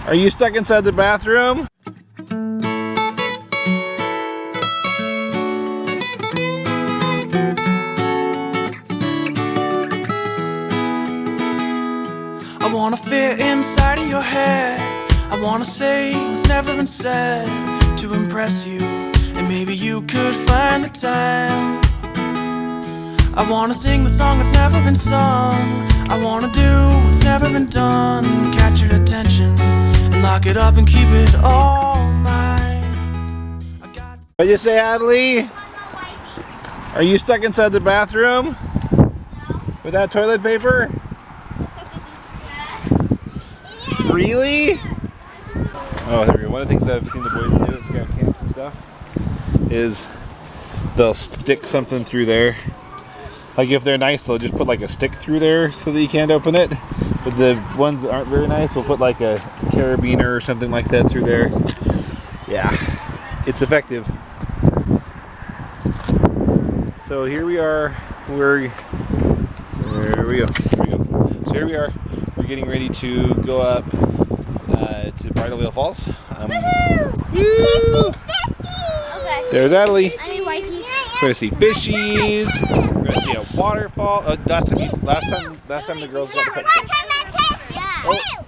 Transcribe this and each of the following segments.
Are you stuck inside the bathroom? I wanna fit inside of your head. I wanna say what's never been said to impress you, and maybe you could find the time. I wanna sing the song that's never been sung. I wanna do what's never been done. Catch your attention and lock it up and keep it all mine. What'd you say, Adley? Are you stuck inside the bathroom? No. Without toilet paper? Really? Oh, there we go. One of the things I've seen the boys do at scout camps and stuff is they'll stick something through there. Like if they're nice, they'll just put like a stick through there so that you can't open it. But the ones that aren't very nice will put like a carabiner or something like that through there. Yeah, it's effective. So here we are. There we go. So here we are. We're getting ready to go up to Bridal Veil Falls. There's Adley. We're gonna see fishies. We're gonna see a waterfall. Last time the girls got to cut fish. Oh,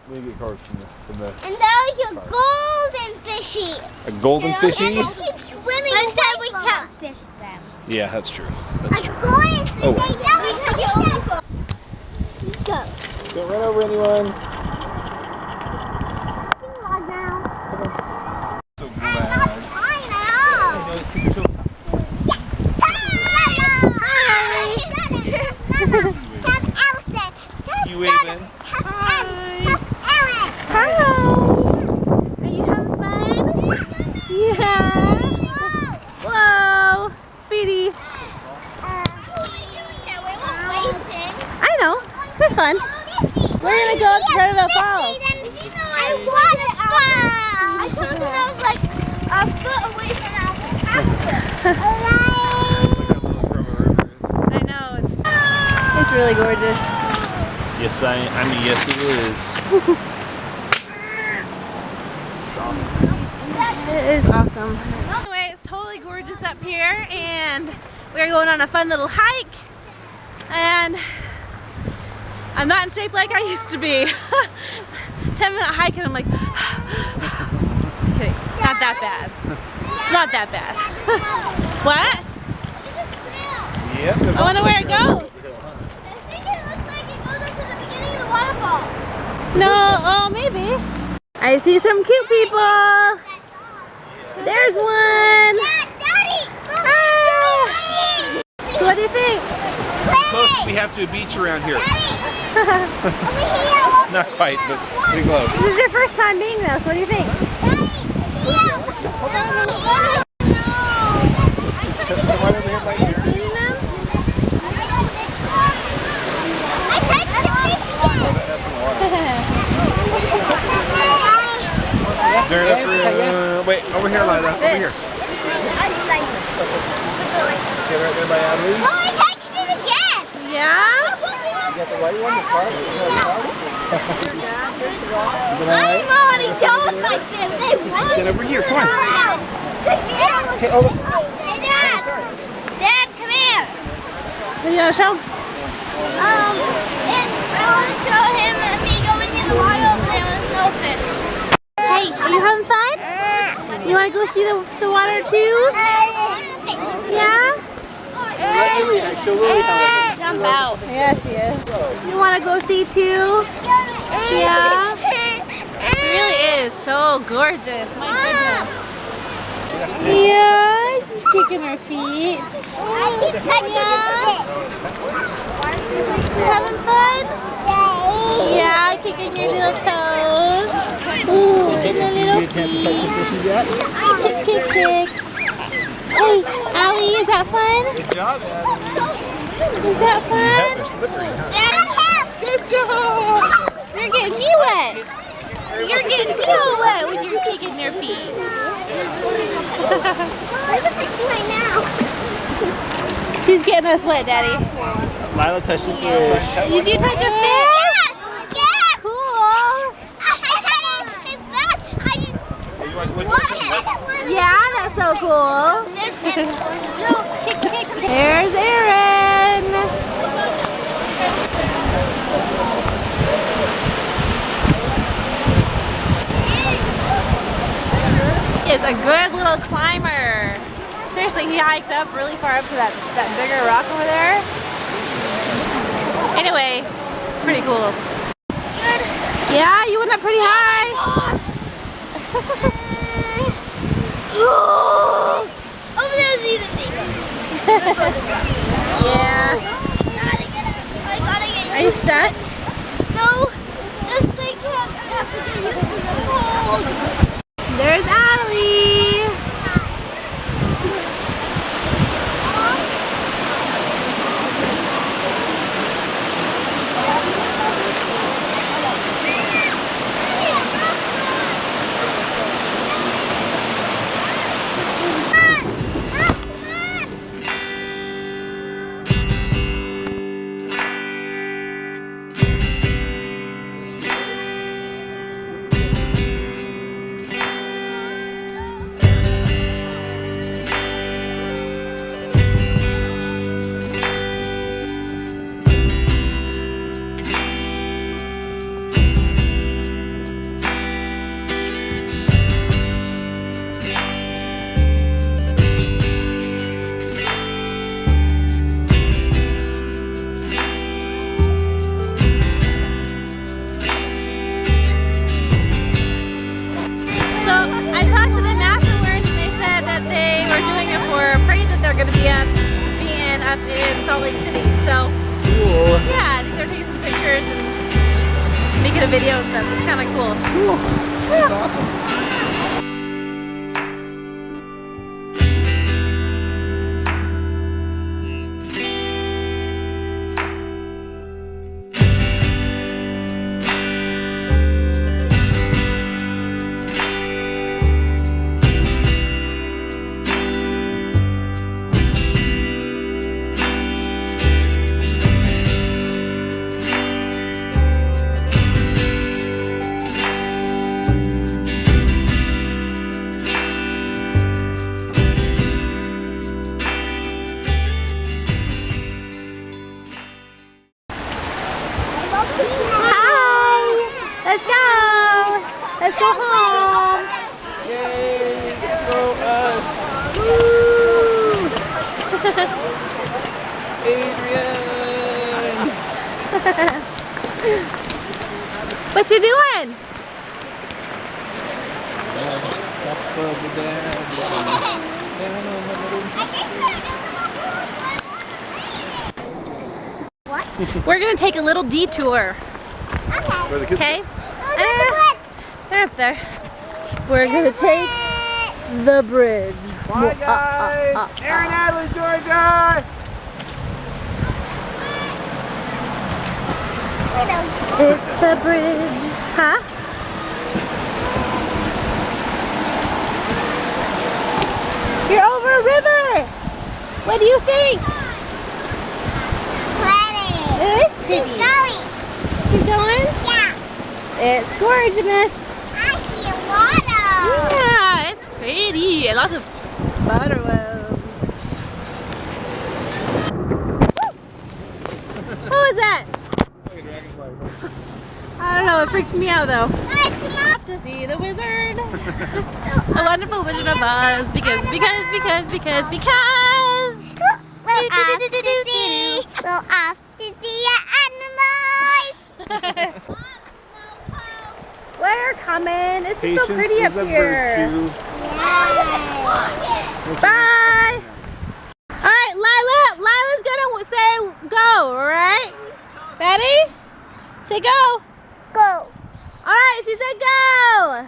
let me get cards from the. And that was a golden fishy. A golden fishy? Keep swimming. But instead we can't fish them. Yeah, that's true. That's true. Golden fishy. Oh. Go. Don't run over anyone. So glad. You waving? Hi. Are you having fun? Yeah. Whoa, Speedy. I know. For fun. We're gonna go up to Waterfall Falls. I told her I was like a foot away from the I know, it's really gorgeous. Yes, I mean, yes, it is. It is awesome. Anyway, it's totally gorgeous up here, and we're going on a fun little hike. And I'm not in shape like I used to be. 10-minute hike, and I'm like, just kidding. Not that bad. It's not that bad. What? Yep. I wonder where it goes. I think it looks like it goes up to the beginning of the waterfall. No, oh maybe. I see some cute people. There's one. Daddy! Ah. So what do you think? Close we have to a beach around here. Over here! Not quite, but pretty close. This is your first time being this. What do you think? Right over here by here. I touched the fish Is there enough room? Wait, over here, Lila. Over here. Okay, right there by Adley. Oh, I touched it again! Yeah? You got the white one, the carp? I'm already done with my fin. They want Get over here, come on. Okay, Hey, Dad! Dad, come here! What do you want to show? And I want to show him me going in the water over there with no fish. Hey, are you having fun? You want to go see the water too? Yeah? Jump out. Yeah, she is. You want to go see too? Yeah? It really is so gorgeous. My goodness. Yeah, she's kicking her feet. I keep touching it. You having fun? Yeah, kicking your little toes. Kicking the little feet. Kick, kick, kick. Hey, Allie, is that fun? Good job, Adley. Is that fun? They're slippery, huh? Good job. You're getting me wet. You're getting me all wet when you're kicking your feet. Where's the fish right now? She's getting us wet, Daddy. Lila touched the fish. Did you touch a fish? Yes! Cool. Yeah, that's so cool. There's Aaron. Is a good little climber. Seriously, he hiked up really far up to that bigger rock over there. Anyway, pretty cool. Yeah, you went up pretty high. Over there's either thing. Yeah. I gotta get Are you stuck? No, just think I have to get used to the cold. There's Allie. Up in Salt Lake City, so cool. Yeah, I think they're taking some pictures and making a video and stuff, so it's kind of cool. Cool. That's awesome. Let's go home. Yay, go us. Woo. Adrian. What you doing? We're gonna take a little detour. Where the kids Okay? They're up there. We're gonna take the bridge. Bye guys! Aaron, Natalie, Georgia! It's the bridge. Huh? You're over a river! What do you think? Pretty. It is pretty. Keep going. Keep going? Yeah. It's gorgeous. I see water. Yeah, it's pretty. And lots of spider webs. What was that? I don't know, it freaked me out though. Off to see the wizard. A wonderful Wizard of Oz. Because. We're off to see animals. We're coming. It's just so pretty up here. Yeah. Bye. All right, Lila's gonna say go. All right. Ready? Say go. Go. All right, she said go.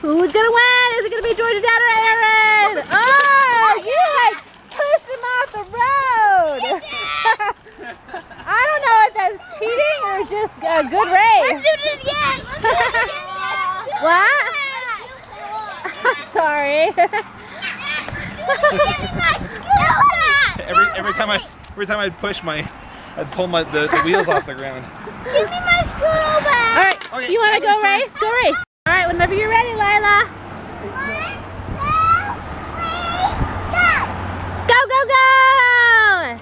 Who's gonna win? Is it gonna be Georgia Dad or Aaron? Oh, you like pushed him off the road. I don't know if that's cheating or just a good race. Let's do it again. What? I'm sorry. every time I'd push I'd pull the wheels off the ground. Give me my scooter back. All right, Okay, you want to go race? Go race. All right, right, whenever you're ready, Lila. 1, 2, 3, go! Go, go, go!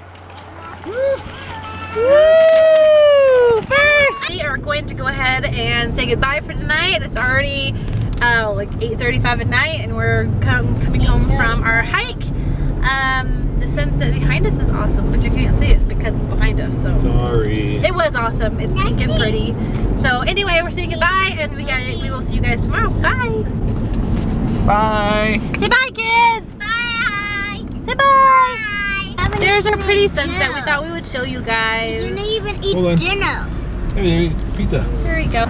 Woo! First! We are going to go ahead and say goodbye for tonight. It's already like 8:35 at night and we're coming home from our hike. The sunset behind us is awesome, but you can't see it because it's behind us. So Sorry. it was awesome. It's pink and pretty. So anyway, we're saying goodbye and we will see you guys tomorrow. Bye! Bye! Say bye, kids! Bye! Say bye! Bye! There's our pretty sunset. We thought we would show you guys. Didn't even eat Hold on. dinner. Hey, pizza. Here we go.